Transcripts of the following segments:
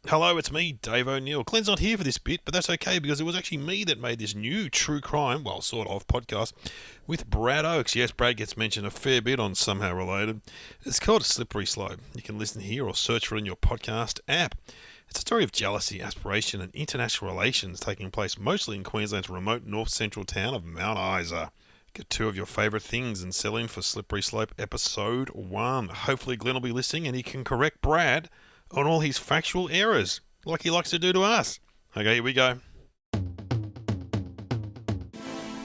Hello, it's me, Dave O'Neill. Glenn's not here for this bit, but that's okay because it was actually me that made this new true crime, well, sort of, podcast with Brad Oakes. Yes, Brad gets mentioned a fair bit on Somehow Related. It's called Slippery Slope. You can listen here or search for it in your podcast app. It's a story of jealousy, aspiration, and international relations taking place mostly in Queensland's remote north-central town of Mount Isa. Get two of your favourite things and sell in for Slippery Slope Episode 1. Hopefully Glenn will be listening and he can correct Brad on all his factual errors, like he likes to do to us. Okay, here we go.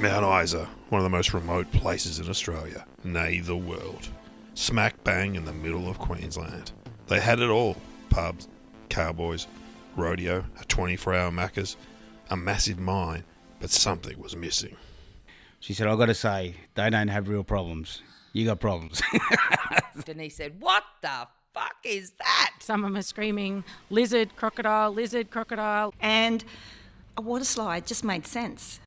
Mount Isa, one of the most remote places in Australia, nay the world. Smack bang in the middle of Queensland. They had it all. Pubs, cowboys, rodeo, a 24-hour Macca's, a massive mine, but something was missing. She said, I've got to say, they don't have real problems. You got problems. Denise said, what the fuck is that? Someone was screaming, lizard, crocodile, And a waterslide just made sense.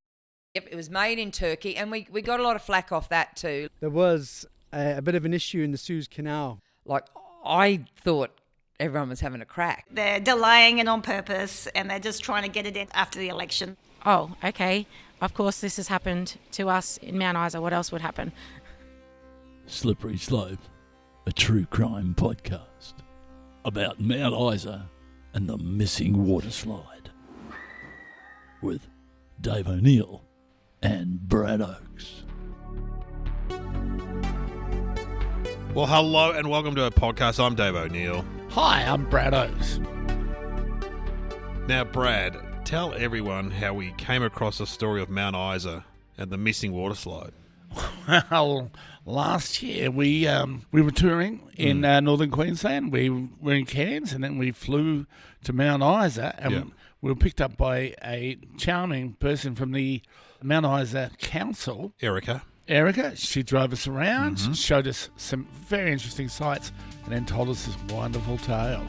Yep, it was made in Turkey, and we got a lot of flack off that too. There was a bit of an issue in the Suez Canal. Like, I thought everyone was having a crack. They're delaying it on purpose and they're just trying to get it in after the election. Oh, okay. Of course, this has happened to us in Mount Isa. What else would happen? Slippery Slope, a true crime podcast about Mount Isa and the missing water slide with Dave O'Neill and Brad Oakes. Well, hello and welcome to our podcast. I'm Dave O'Neill. Hi, I'm Brad Oakes. Now, Brad, tell everyone how we came across the story of Mount Isa and the missing water slide. Well, last year we were touring in northern Queensland. We were in Cairns and then we flew to Mount Isa and we were picked up by a charming person from the Mount Isa Council. Erica, she drove us around, showed us some very interesting sights and then told us this wonderful tale.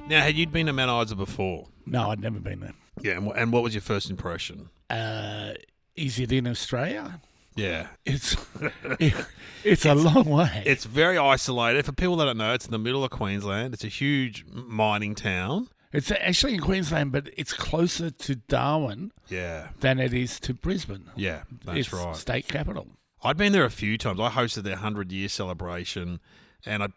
now had you been to Mount Isa before? No, I'd never been there. Yeah, and what was your first impression? Is it in Australia? Yeah. It's a long way. It's very isolated. For people that don't know, it's in the middle of Queensland. It's a huge mining town. It's actually in Queensland, but it's closer to Darwin than it is to Brisbane. Yeah, that's it's right. State capital. I'd been there a few times. I hosted their 100-year celebration, and I've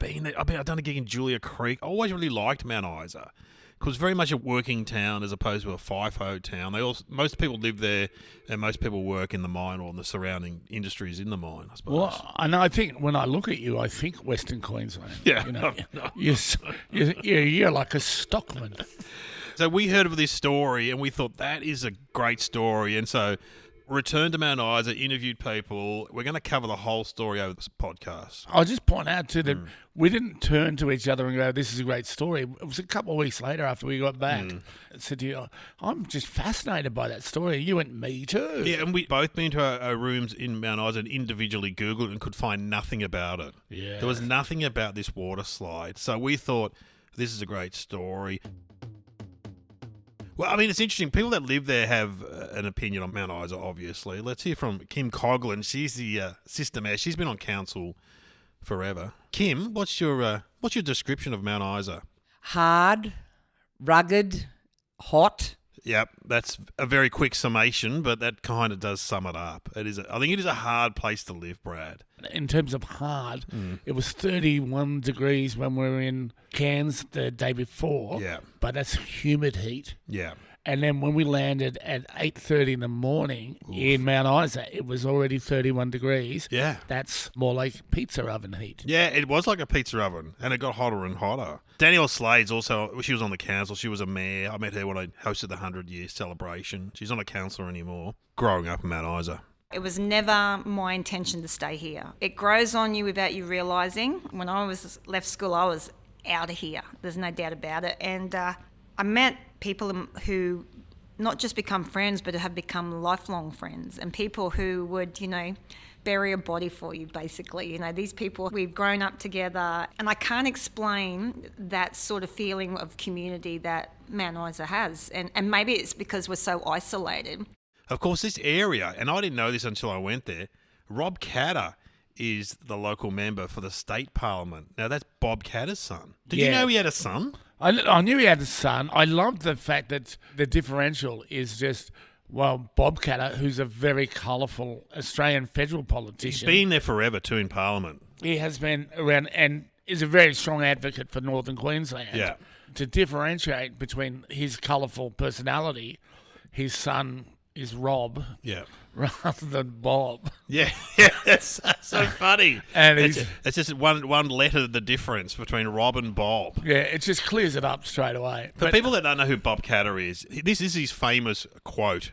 done a gig in Julia Creek. I always really liked Mount Isa because it's very much a working town as opposed to a FIFO town. Most people live there, and most people work in the mine or in the surrounding industries in the mine, I suppose. Well, and I think when I look at you, I think Western Queensland. Yeah. You know, you're like a stockman. So we heard of this story, and we thought that is a great story, and so returned to Mount Isa, interviewed people. We're going to cover the whole story over this podcast. I'll just point out too that we didn't turn to each other and go, "This is a great story." It was a couple of weeks later after we got back. I said to you, "I'm just fascinated by that story." You went, "Me too." Yeah, and we both been to our rooms in Mount Isa and individually Googled and could find nothing about it. Yeah. There was nothing about this water slide. So we thought, this is a great story. Well, I mean, it's interesting. People that live there have an opinion on Mount Isa, obviously. Let's hear from Kim Cogho. She's the sister mayor. She's been on council forever. Kim, what's your description of Mount Isa? Hard, rugged, hot. Yep, that's a very quick summation, but that kind of does sum it up. I think it is a hard place to live, Brad. In terms of hard, it was 31 degrees when we were in Cairns the day before. Yeah. But that's humid heat. Yeah. And then when we landed at 8:30 in the morning in Mount Isa, it was already 31 degrees. Yeah. That's more like pizza oven heat. Yeah, it was like a pizza oven, and it got hotter and hotter. Danielle Slade's also, she was on the council. She was a mayor. I met her when I hosted the 100-year celebration. She's not a councillor anymore, growing up in Mount Isa. It was never my intention to stay here. It grows on you without you realising. When I left school, I was out of here. There's no doubt about it. And I met people who not just become friends, but have become lifelong friends, and people who would, bury a body for you, basically. These people, we've grown up together, and I can't explain that sort of feeling of community that Mount Isa has. And maybe it's because we're so isolated. Of course, this area, and I didn't know this until I went there, Rob Catter is the local member for the state parliament. Now, that's Bob Catter's son. Did you Yeah. know he had a son? I knew he had a son. I loved the fact that the differential is just, well, Bob Catter, who's a very colourful Australian federal He's politician. been there forever, too, in parliament. He has been around and is a very strong advocate for Northern Queensland. Yeah. To differentiate between his colourful personality, his son is Rob Yeah. rather than Bob. Yeah, that's so funny. And it's just one letter the difference between Rob and Bob. Yeah, it just clears it up straight away. For people that don't know who Bob Catter is, this is his famous quote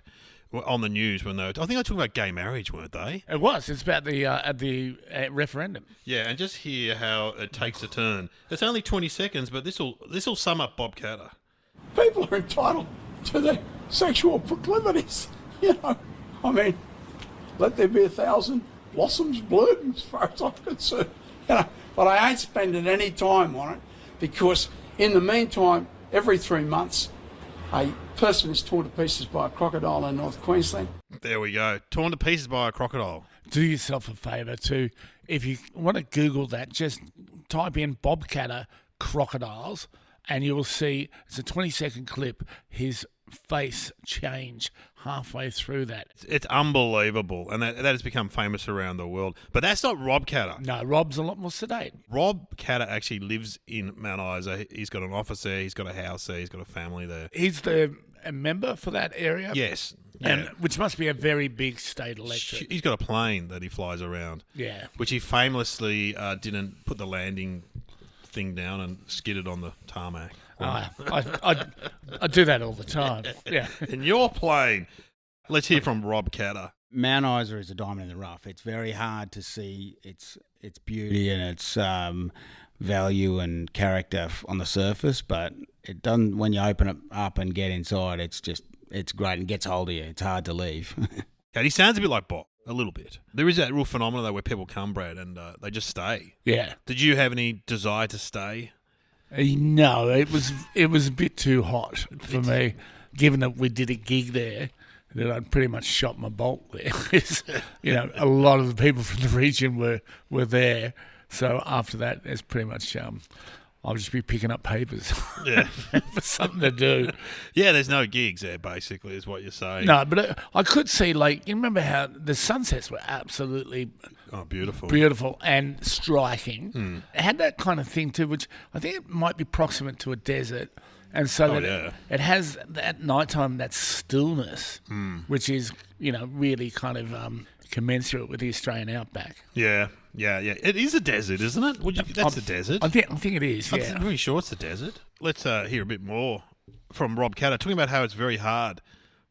on the news when I think they were talking about gay marriage, weren't they? It was. It's about the referendum. Yeah, and just hear how it takes a turn. It's only 20 seconds, but this will sum up Bob Catter. People are entitled to their sexual proclivities. You know, I mean, let there be 1,000 blossoms bloom as far as I'm concerned. You know, but I ain't spending any time on it because in the meantime, every 3 months, a person is torn to pieces by a crocodile in North Queensland. There we go. Torn to pieces by a crocodile. Do yourself a favour too. If you want to Google that, just type in Bob Catter crocodiles and you will see it's a 20-second clip. His face change halfway through that. It's unbelievable, and that has become famous around the world. But that's not Rob Catter. No, Rob's a lot more sedate. Rob Catter actually lives in Mount Isa. He's got an office there. He's got a house there. He's got a family there. He's a member for that area. Yes. And Yeah. which must be a very big state electorate. He's got a plane that he flies around. Yeah. Which he famously didn't put the landing thing down and skidded on the tarmac. I do that all the time. Yeah. In your plane. Let's hear from Rob Catter. Mount Isa is a diamond in the rough. It's very hard to see its beauty and its value and character on the surface, but it doesn't. When you open it up and get inside, it's great and gets hold of you. It's hard to leave. Okay, he sounds a bit like Bob, a little bit. There is that real phenomenon though where people come, Brad, and they just stay. Yeah. Did you have any desire to stay? No, it was a bit too hot for me, given that we did a gig there. That I'd pretty much shot my bolt there. You know, a lot of the people from the region were there. So after that, it's pretty much I'll just be picking up papers. Yeah. For something to do. Yeah, there's no gigs there, basically, is what you're saying. No, but I could see, like, you remember how the sunsets were absolutely beautiful and striking. It had that kind of thing too, which I think it might be proximate to a desert. And so it has that nighttime, that stillness, which is, you know, really kind of commensurate with the Australian outback. Yeah. It is a desert, isn't it? That's the desert. I think it is, yeah. I'm pretty sure it's the desert. Let's hear a bit more from Rob Catter, talking about how it's very hard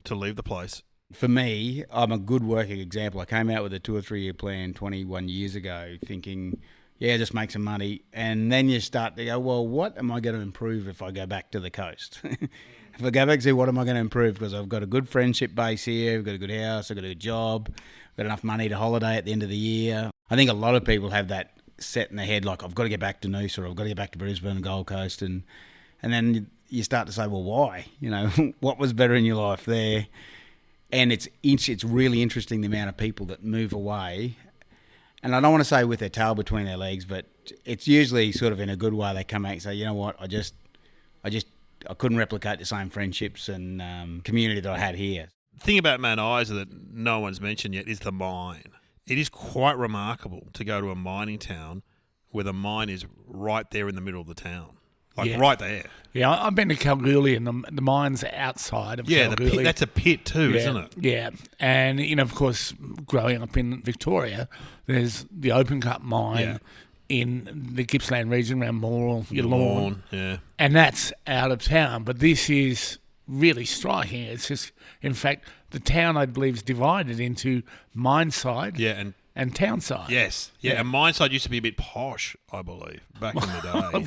to leave the place. For me, I'm a good working example. I came out with a 2 or 3 year plan 21 years ago thinking, yeah, just make some money. And then you start to go, well, what am I going to improve if I go back to the coast? If I go back to what am I going to improve? Because I've got a good friendship base here, I've got a good house, I've got a good job, I've got enough money to holiday at the end of the year. I think a lot of people have that set in their head, like I've got to get back to Noosa or I've got to get back to Brisbane and Gold Coast. And then you start to say, well, why? You know, what was better in your life there? And it's really interesting the amount of people that move away. And I don't want to say with their tail between their legs, but it's usually sort of in a good way. They come out and say, you know what, I couldn't replicate the same friendships and community that I had here. The thing about Mount Isa that no one's mentioned yet is the mine. It is quite remarkable to go to a mining town where the mine is right there in the middle of the town. Right there. Yeah, I've been to Kalgoorlie and the mine's outside of Kalgoorlie. Yeah, that's a pit too, isn't it? Yeah, and, you know, of course, growing up in Victoria, there's the open cut mine in the Gippsland region around Morwell, your lawn. Yeah. And that's out of town, but this is really striking. It's just, in fact, the town, I believe, is divided into mine side and town side. Yes. Yeah, and mine side used to be a bit posh, I believe, back in the day.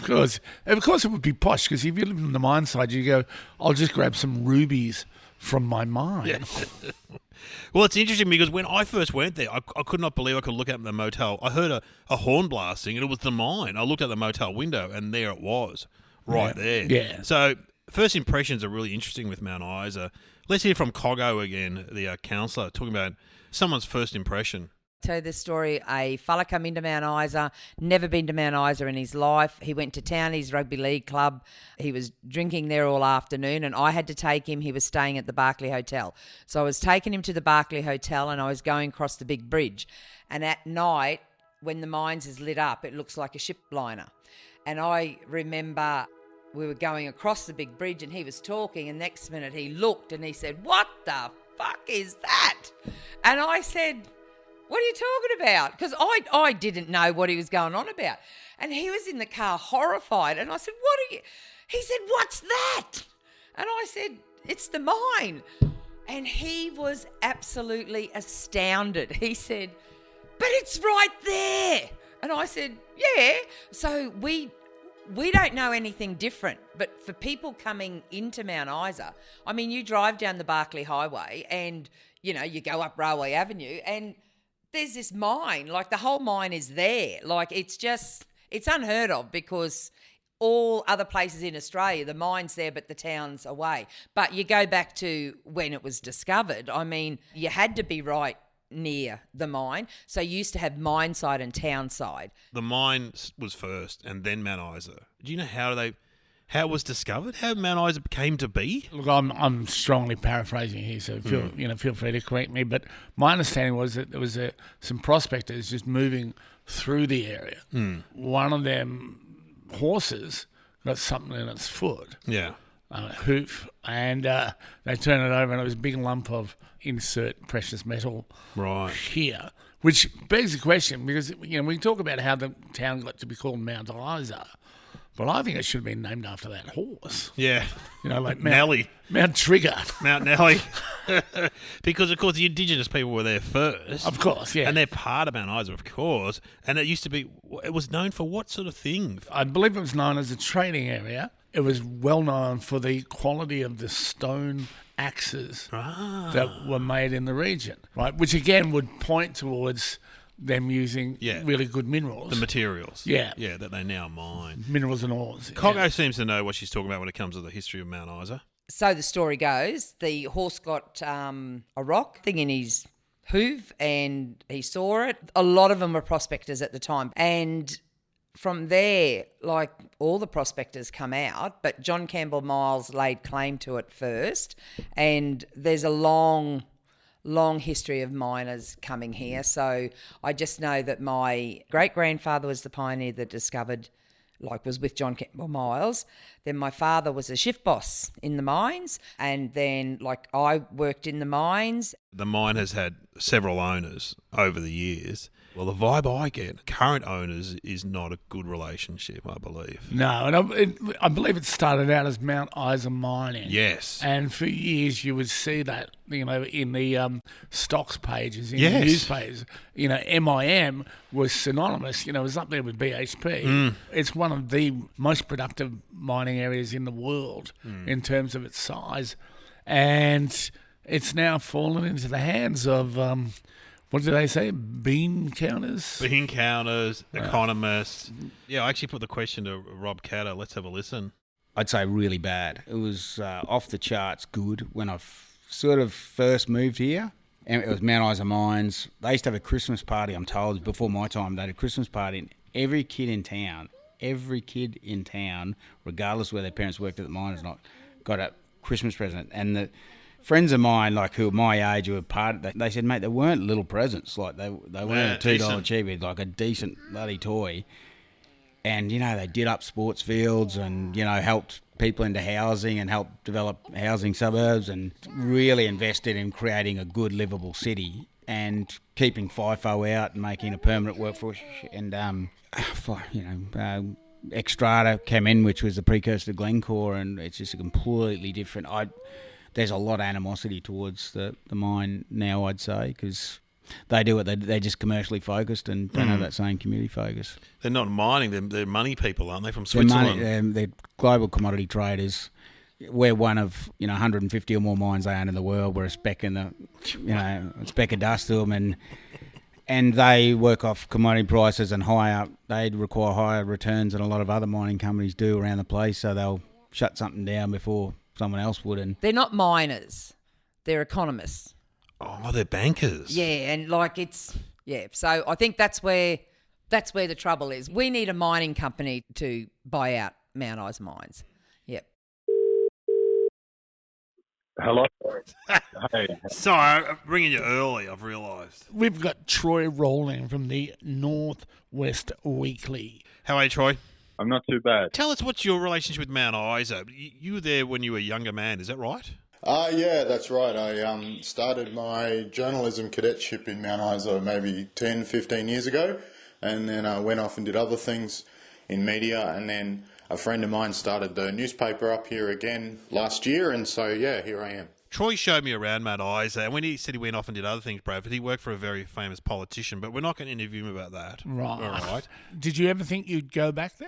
Of course it would be posh, because if you live in the mine side, you go, I'll just grab some rubies from my mine. Yeah. Well, it's interesting because when I first went there, I could not believe I could look out in the motel. I heard a horn blasting, and it was the mine. I looked out the motel window, and there it was, right there. Yeah. So first impressions are really interesting with Mount Isa. Let's hear from Cogho again, the councillor, talking about someone's first impression. Tell you this story. A fella come into Mount Isa, never been to Mount Isa in his life. He went to Townies Rugby League Club. He was drinking there all afternoon, and I had to take him. He was staying at the Barclay Hotel. So I was taking him to the Barclay Hotel, and I was going across the big bridge. And at night, when the mines is lit up, it looks like a ship liner. And I remember we were going across the big bridge, and he was talking, and next minute he looked and he said, "What the fuck is that?" And I said, "What are you talking about?" Because I didn't know what he was going on about. And he was in the car horrified. And I said, "What are you?" He said, "What's that?" And I said, "It's the mine." And he was absolutely astounded. He said, "But it's right there." And I said, "Yeah." So we don't know anything different. But for people coming into Mount Isa, I mean, you drive down the Barclay Highway and, you know, you go up Railway Avenue and there's this mine, like the whole mine is there. Like it's unheard of because all other places in Australia, the mine's there, but the town's away. But you go back to when it was discovered, I mean, you had to be right near the mine. So you used to have mine side and town side. The mine was first and then Mount Isa. Do you know how it was discovered? How Mount Isa came to be? Look, I'm strongly paraphrasing here, so feel free to correct me. But my understanding was that there was some prospectors just moving through the area. One of them horses got something in its foot, Yeah. hoof, and they turned it over, and it was a big lump of insert precious metal Right. here, which begs the question because we talk about how the town got to be called Mount Isa. Well, I think it should have been named after that horse. Yeah. Like Nelly. Mount Trigger. Mount Nelly. Because, of course, the indigenous people were there first. Of course, yeah. And they're part of Mount Isa, of course. And it used to be, it was known for what sort of thing? I believe it was known as a trading area. It was well known for the quality of the stone axes that were made in the region, right? Which, again, would point towards them using really good minerals. The materials. Yeah. Yeah, that they now mine. Minerals and ores. Cogho seems to know what she's talking about when it comes to the history of Mount Isa. So the story goes, the horse got a rock thing in his hoof and he saw it. A lot of them were prospectors at the time. And from there, like all the prospectors come out, but John Campbell Miles laid claim to it first. And there's a long history of miners coming here. So I just know that my great-grandfather was the pioneer that discovered, was with John Campbell Miles. Then my father was a shift boss in the mines. And then, I worked in the mines. The mine has had several owners over the years. Well, the vibe I get, current owners, is not a good relationship, I believe. No, and I believe it started out as Mount Isa Mining. Yes. And for years you would see that, in the stocks pages, in the news pages. MIM was synonymous, it was up there with BHP. It's one of the most productive mining areas in the world in terms of its size. And it's now fallen into the hands of... what did they say? Bean counters? Bean counters, economists. Yeah, I actually put the question to Rob Catter. Let's have a listen. I'd say really bad. It was off the charts good when I sort of first moved here. And it was Mount Isa Mines. They used to have a Christmas party, I'm told, before my time. They had a Christmas party. And every kid in town, regardless of whether their parents worked at the mine or not, got a Christmas present. And the friends of mine, who were my age, who were part of they said, mate, they weren't little presents. They weren't a $2 chibi, like a decent bloody toy. And, they did up sports fields and, helped people into housing and helped develop housing suburbs and really invested in creating a good, livable city and keeping FIFO out and making a permanent workforce. And, Extrata came in, which was the precursor to Glencore, and it's just a completely different... There's a lot of animosity towards the mine now, I'd say, because they do it. They're just commercially focused and don't have that same community focus. They're not mining. They're money people, aren't they, from Switzerland? They're global commodity traders. We're one of 150 or more mines they own in the world. We're a speck in the, a speck of dust to them, and they work off commodity prices and they require higher returns than a lot of other mining companies do around the place. So they'll shut something down before someone else would. And they're not miners, they're economists. Oh, they're bankers. Yeah, and Yeah, so I think that's where the trouble is. We need a mining company to buy out Mount Isa mines. Yep. Hello. Hey. Sorry, I'm ringing you early, I've realised. We've got Troy rolling from the Northwest Weekly. How are you, Troy? I'm not too bad. Tell us, what's your relationship with Mount Isa? You were there when you were a younger man, is that right? Yeah, that's right. I started my journalism cadetship in Mount Isa maybe 10, 15 years ago, and then I went off and did other things in media, and then a friend of mine started the newspaper up here again last year, and so, yeah, here I am. Troy showed me around Mount Isa, and when he said he went off and did other things, Bradford, he worked for a very famous politician, but we're not going to interview him about that. Right. All right. Did you ever think you'd go back there?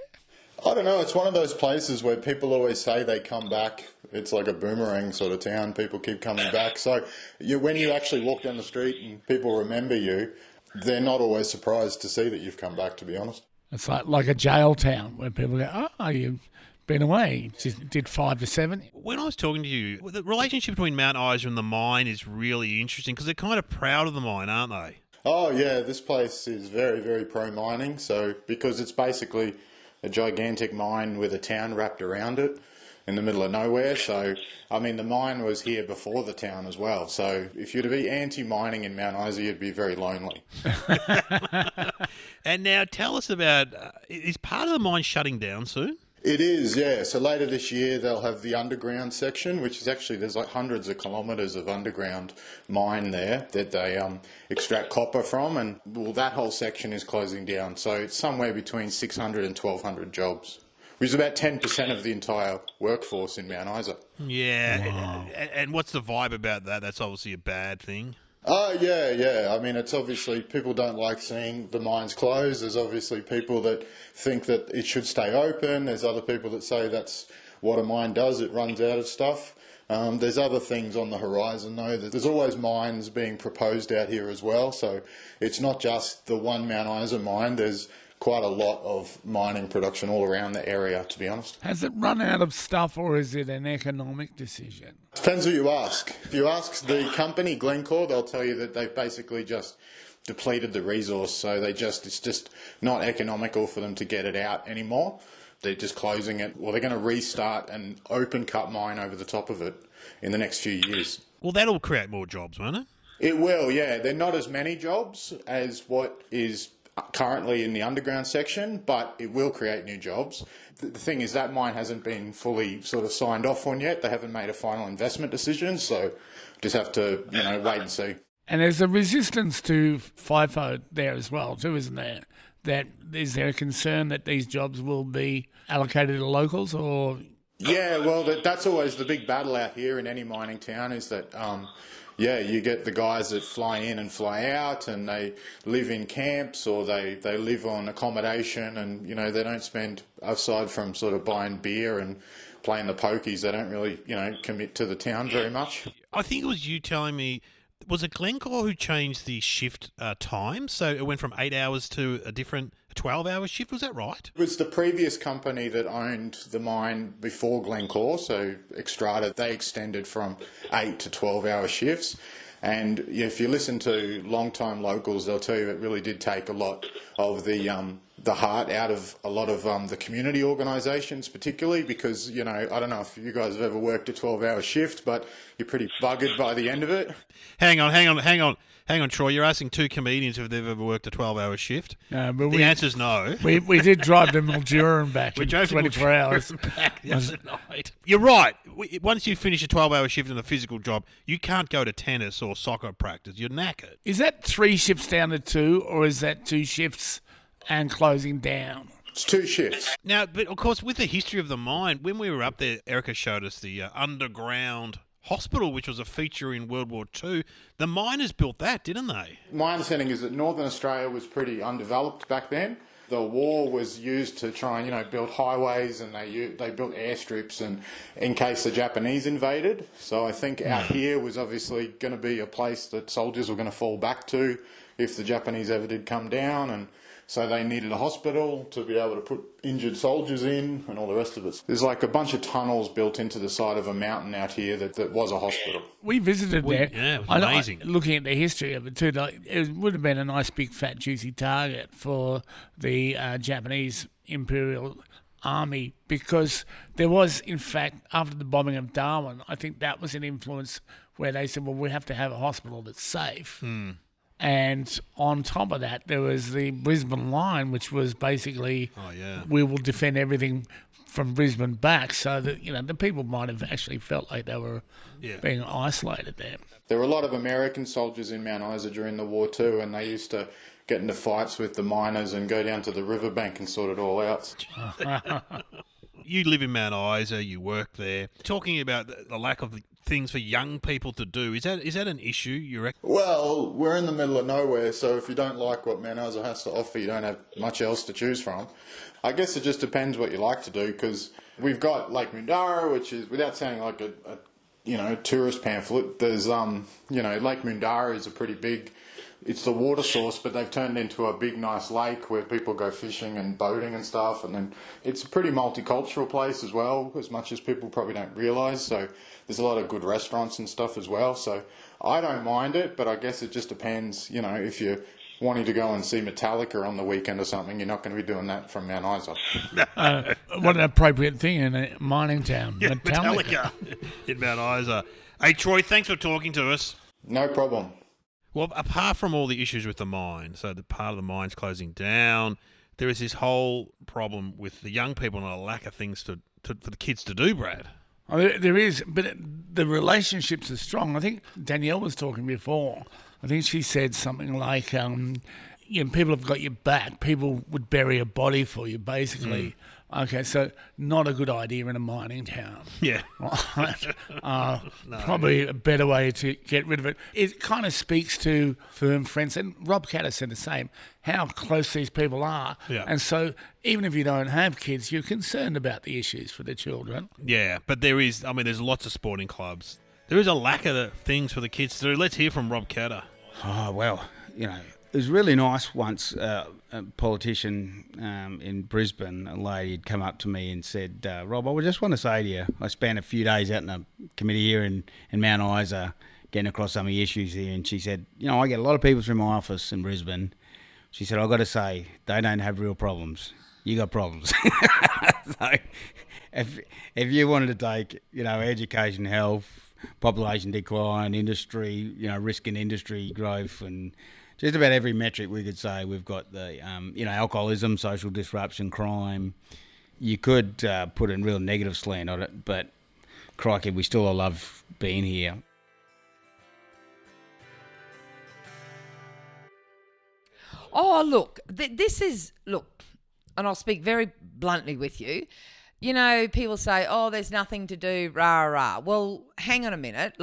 I don't know, it's one of those places where people always say they come back. It's like a boomerang sort of town. People keep coming back. So when you actually walk down the street and people remember you, they're not always surprised to see that you've come back, to be honest. It's like a jail town where people go, oh, you've been away. Did 5 to 7. When I was talking to you, the relationship between Mount Isa and the mine is really interesting because they're kind of proud of the mine, aren't they? Oh, yeah, this place is very, very pro-mining. So because it's basically a gigantic mine with a town wrapped around it in the middle of nowhere. So, I mean, the mine was here before the town as well. So if you're to be anti-mining in Mount Isa, you'd be very lonely. And now tell us about, is part of the mine shutting down soon? It is, yeah. So later this year, they'll have the underground section, which is actually, there's like hundreds of kilometres of underground mine there that they extract copper from. And, well, that whole section is closing down. So it's somewhere between 600 and 1,200 jobs, which is about 10% of the entire workforce in Mount Isa. Yeah. Wow. And what's the vibe about that? That's obviously a bad thing. Oh, yeah. I mean, it's obviously, people don't like seeing the mines close. There's obviously people that think that it should stay open. There's other people that say that's what a mine does. It runs out of stuff. There's other things on the horizon, though. There's always mines being proposed out here as well. So it's not just the one Mount Isa mine. There's quite a lot of mining production all around the area, to be honest. Has it run out of stuff, or is it an economic decision? Depends who you ask. If you ask the company, Glencore, they'll tell you that they've basically just depleted the resource, so it's just not economical for them to get it out anymore. They're just closing it. Well, they're going to restart an open cut mine over the top of it in the next few years. Well, that'll create more jobs, won't it? It will, yeah. They're not as many jobs as what is currently in the underground section, but it will create new jobs. The thing is, that mine hasn't been fully sort of signed off on yet. They haven't made a final investment decision, so just have to, wait and see. And there's a resistance to FIFO there as well, too, isn't there? Is there a concern that these jobs will be allocated to locals, or? Yeah, well, that's always the big battle out here in any mining town, is that you get the guys that fly in and fly out, and they live in camps, or they live on accommodation, and, they don't spend, aside from sort of buying beer and playing the pokies, they don't really, commit to the town very much. I think it was you telling me, was it Glencore who changed the shift time? So it went from 8 hours to a different 12-hour shift, was that right? It was the previous company that owned the mine before Glencore, so Xstrata, they extended from 8 to 12-hour shifts. And if you listen to long-time locals, they'll tell you it really did take a lot of the heart out of a lot of the community organisations, particularly because, I don't know if you guys have ever worked a 12-hour shift, but you're pretty buggered by the end of it. Hang on, Troy. You're asking two comedians if they've ever worked a 12-hour shift. No, but the answer's no. We did drive to Mildura and back in 24 hours. Back the other night. You're right. Once you finish a 12-hour shift in a physical job, you can't go to tennis or soccer practice. You're knackered. Is that 3 shifts down to 2, or is that 2 shifts and closing down? It's 2 shifts. Now, but of course, with the history of the mine, when we were up there, Erica showed us the underground hospital, which was a feature in World War II. The miners built that, didn't they? My understanding is that Northern Australia was pretty undeveloped back then. The war was used to try and, build highways, and they built airstrips and in case the Japanese invaded. So I think out here was obviously going to be a place that soldiers were going to fall back to if the Japanese ever did come down. And So they needed a hospital to be able to put injured soldiers in and all the rest of it. There's like a bunch of tunnels built into the side of a mountain out here that was a hospital. We visited there. Yeah, it was amazing. Looking at the history of it too, it would have been a nice big fat juicy target for the Japanese Imperial Army, because there was, in fact, after the bombing of Darwin, I think that was an influence where they said, well, we have to have a hospital that's safe. And on top of that, there was the Brisbane line, which was basically, we will defend everything from Brisbane back, so that, you know, the people might have actually felt like they were being isolated there. There were a lot of American soldiers in Mount Isa during the war too, and they used to get into fights with the miners and go down to the riverbank and sort it all out. You live in Mount Isa, you work there. Talking about the lack of things for young people to do, is that an issue, you reckon? Well, we're in the middle of nowhere, so if you don't like what Mount Isa has to offer, you don't have much else to choose from. I guess it just depends what you like to do, because we've got Lake Mundara, which is, without sounding like a tourist pamphlet, there's Lake Mundara is a pretty big, it's the water source, but they've turned into a big nice lake where people go fishing and boating and stuff, and then it's a pretty multicultural place as well, as much as people probably don't realise. So there's a lot of good restaurants and stuff as well, so I don't mind it, but I guess it just depends. You know, if you're wanting to go and see Metallica on the weekend or something, you're not going to be doing that from Mount Isa. What an appropriate thing in a mining town. Yeah, Metallica in Mount Isa. Hey, Troy, thanks for talking to us. No problem. Well, apart from all the issues with the mine, so the part of the mine's closing down, there is this whole problem with the young people and a lack of things for the kids to do, Brad. Oh, there is, but the relationships are strong. I think Danielle was talking before. I think she said something like, people have got your back. People would bury a body for you, basically. Okay, so not a good idea in a mining town. Yeah. Probably a better way to get rid of it. It kind of speaks to firm friends, and Rob Catter said the same, how close these people are. Yeah. And so even if you don't have kids, you're concerned about the issues for the children. Yeah, but there's lots of sporting clubs. There is a lack of the things for the kids to do. Let's hear from Rob Catter. Oh, well, it was really nice once a politician in Brisbane, a lady, had come up to me and said, Rob, I just want to say to you, I spent a few days out in a committee here in Mount Isa getting across some of the issues here, and she said, I get a lot of people through my office in Brisbane. She said, I've got to say, they don't have real problems. You got problems. So if you wanted to take, education, health, population decline, industry, risk in industry growth, and just about every metric we could say, we've got the, alcoholism, social disruption, crime. You could put a real negative slant on it, but crikey, we still all love being here. Oh, look, and I'll speak very bluntly with you. People say, there's nothing to do, rah, rah. Well, hang on a minute,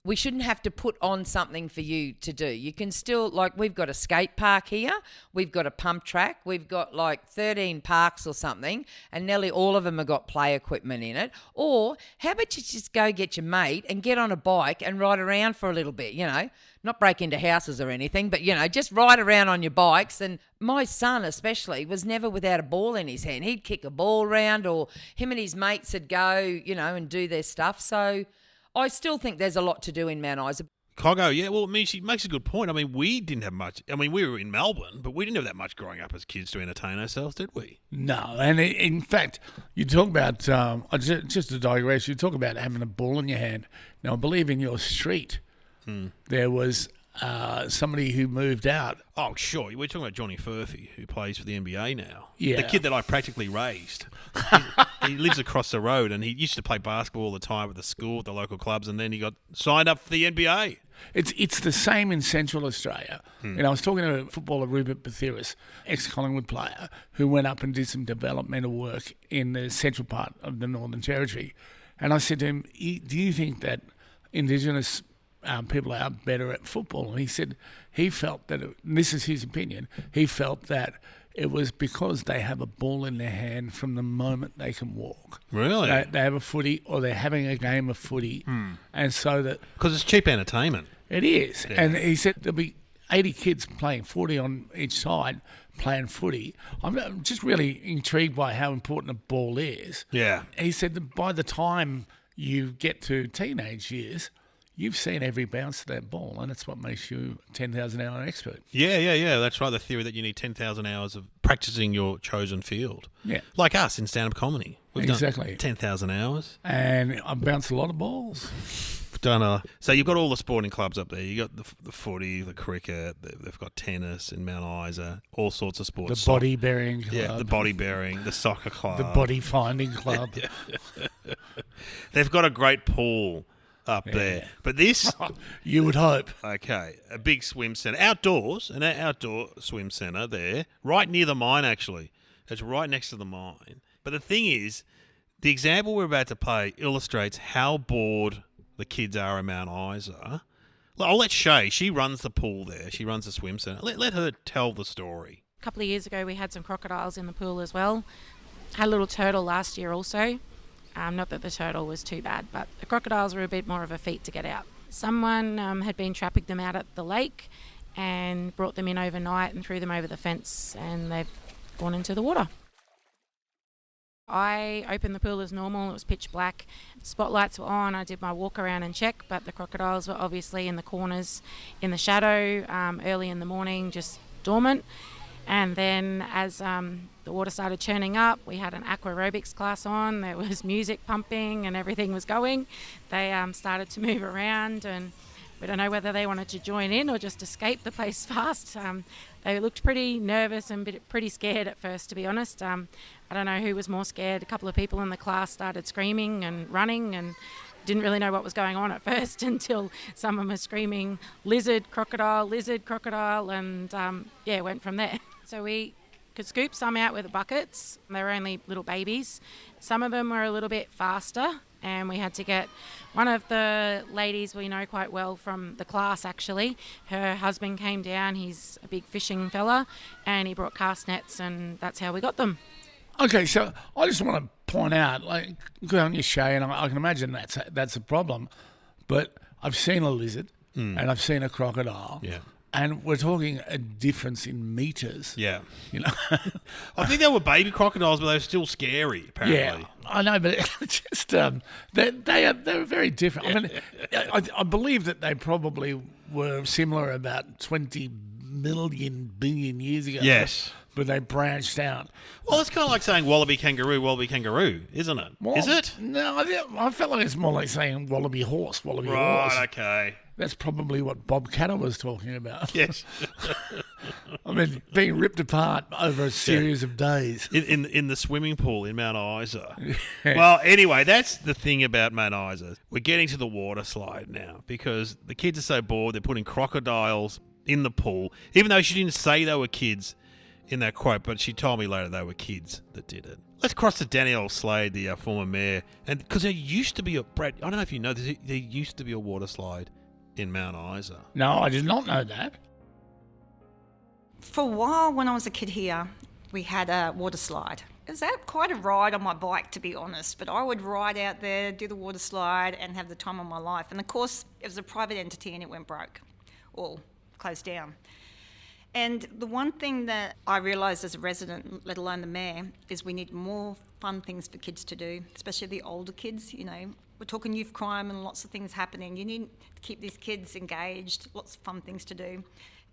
we shouldn't have to put on something for you to do. You can still, we've got a skate park here, we've got a pump track, we've got 13 parks or something, and nearly all of them have got play equipment in it. Or how about you just go get your mate and get on a bike and ride around for a little bit, not break into houses or anything, but, just ride around on your bikes. And my son especially was never without a ball in his hand. He'd kick a ball around, or him and his mates would go, and do their stuff. So I still think there's a lot to do in Mount Isa. Cogho, yeah, well, she makes a good point. We didn't have much. We were in Melbourne, but we didn't have that much growing up as kids to entertain ourselves, did we? No, and in fact, you talk about, just to digress, you talk about having a ball in your hand. Now, I believe in your street, there was somebody who moved out. Oh, sure. We're talking about Johnny Furphy, who plays for the NBA now. Yeah. The kid that I practically raised. He lives across the road, and he used to play basketball all the time at the school, at the local clubs, and then he got signed up for the NBA. It's the same in Central Australia. I was talking to footballer Rupert Bathiris, ex-Collingwood player, who went up and did some developmental work in the central part of the Northern Territory. And I said to him, do you think that indigenous people are better at football? And he said he felt that, and this is his opinion, he felt that it was because they have a ball in their hand from the moment they can walk. Really? They have a footy, or they're having a game of footy. And so that... Because it's cheap entertainment. It is. Yeah. And he said there'll be 80 kids playing, 40 on each side playing footy. I'm just really intrigued by how important a ball is. Yeah. He said that by the time you get to teenage years, you've seen every bounce of that ball, and it's what makes you a 10,000-hour expert. Yeah. That's right. The theory that you need 10,000 hours of practicing your chosen field. Yeah. Like us in stand-up comedy. We've Exactly. done 10,000 hours. And I've bounced a lot of balls. So you've got all the sporting clubs up there. You got the footy, the cricket. They've got tennis in Mount Isa. All sorts of sports. The body bearing club. Yeah, the body bearing, the soccer club, the body finding club. They've got a great pool up there. But this, you would hope. Okay, a big swim centre, outdoors, an outdoor swim centre there, right near the mine. Actually, it's right next to the mine. But the thing is, the example we're about to play illustrates how bored the kids are in Mount Isa. I'll let Shae. She runs the pool there. She runs the swim centre. Let her tell the story. A couple of years ago, we had some crocodiles in the pool as well. Had a little turtle last year also. Not that the turtle was too bad, but the crocodiles were a bit more of a feat to get out. Someone had been trapping them out at the lake and brought them in overnight and threw them over the fence, and they've gone into the water. I opened the pool as normal. It was pitch black. Spotlights were on. I did my walk around and check, but the crocodiles were obviously in the corners in the shadow early in the morning, just dormant. And then as the water started churning up, we had an aqua aerobics class on. There was music pumping and everything was going. They started to move around, and we don't know whether they wanted to join in or just escape the place fast. They looked pretty nervous and pretty scared at first, to be honest. I don't know who was more scared. A couple of people in the class started screaming and running and didn't really know what was going on at first until someone was screaming lizard, crocodile, and went from there. So we could scoop some out with the buckets. They were only little babies. Some of them were a little bit faster, and we had to get one of the ladies we know quite well from the class, actually. Her husband came down. He's a big fishing fella, and he brought cast nets, and that's how we got them. Okay, so I just want to point out, like, good on you, Shae, and I can imagine that's a problem. But I've seen a lizard, and I've seen a crocodile. Yeah. And we're talking a difference in metres. Yeah. You know? I think they were baby crocodiles, but they were still scary, apparently. Yeah, I know, but just they're very different. I mean, I believe that they probably were similar about 20 billion years ago. Yes. But they branched out. Well, it's kind of like saying wallaby kangaroo, isn't it? Well, is it? No, I felt like it's more like saying wallaby horse. Right, okay. That's probably what Bob Catter was talking about. Yes. I mean, being ripped apart over a series of days. In the swimming pool in Mount Isa. Well, anyway, that's the thing about Mount Isa. We're getting to the water slide now because the kids are so bored, they're putting crocodiles in the pool, even though she didn't say they were kids in that quote, but she told me later they were kids that did it. Let's cross to Danielle Slade, the former mayor, and because there used to be Brad, I don't know if you know this, there used to be a water slide in Mount Isa. No, I did not know that. For a while, when I was a kid here, we had a water slide. It was quite a ride on my bike, to be honest, but I would ride out there, do the water slide, and have the time of my life. And of course, it was a private entity and it went broke or closed down. And the one thing that I realised as a resident, let alone the mayor, is we need more fun things for kids to do, especially the older kids. You know, we're talking youth crime and lots of things happening. You need to keep these kids engaged, lots of fun things to do.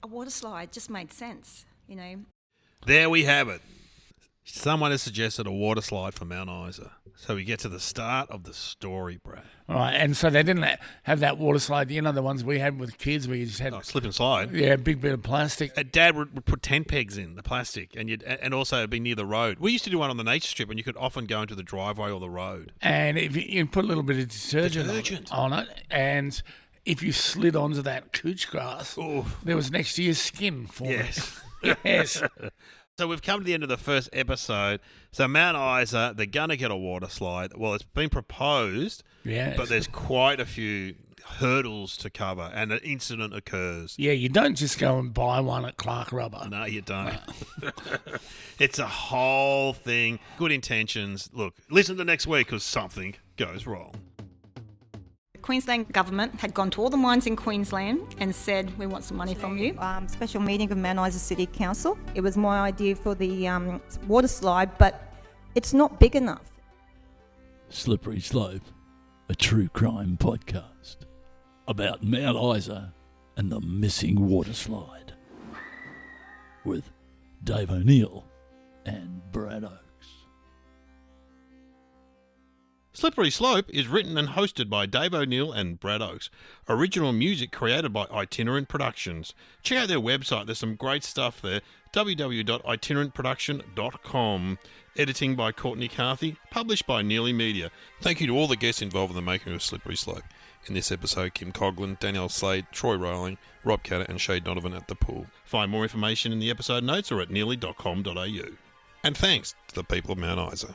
A water slide just made sense, you know. There we have it. Someone has suggested a water slide for Mount Isa. So we get to the start of the story, Brad. All right, and so they didn't have that water slide, you know, the ones we had with kids where you just had... slip and slide. Yeah, a big bit of plastic. Dad would put tent pegs in, the plastic, and also it'd be near the road. We used to do one on the nature strip, and you could often go into the driveway or the road. And if you put a little bit of detergent on it, and if you slid onto that couch grass, there was next year's skin forming. Yes. Yes. So we've come to the end of the first episode. So Mount Isa, they're going to get a water slide. Well, it's been proposed, but there's quite a few hurdles to cover, and an incident occurs. Yeah, you don't just go and buy one at Clark Rubber. No, you don't. It's a whole thing. Good intentions. Look, listen to next week because something goes wrong. Queensland government had gone to all the mines in Queensland and said, we want some money from you. Special meeting of Mount Isa City Council. It was my idea for the water slide, but it's not big enough. Slippery Slope, a true crime podcast about Mount Isa and the missing water slide with Dave O'Neill and Brad Oakes. Slippery Slope is written and hosted by Dave O'Neill and Brad Oakes. Original music created by Itinerant Productions. Check out their website, there's some great stuff there, www.itinerantproduction.com. Editing by Courtney Carthy, published by Nearly Media. Thank you to all the guests involved in the making of Slippery Slope. In this episode, Kim Coughlin, Danielle Slade, Troy Rowling, Rob Catter and Shae Donovan at the pool. Find more information in the episode notes or at nearly.com.au. And thanks to the people of Mount Isa.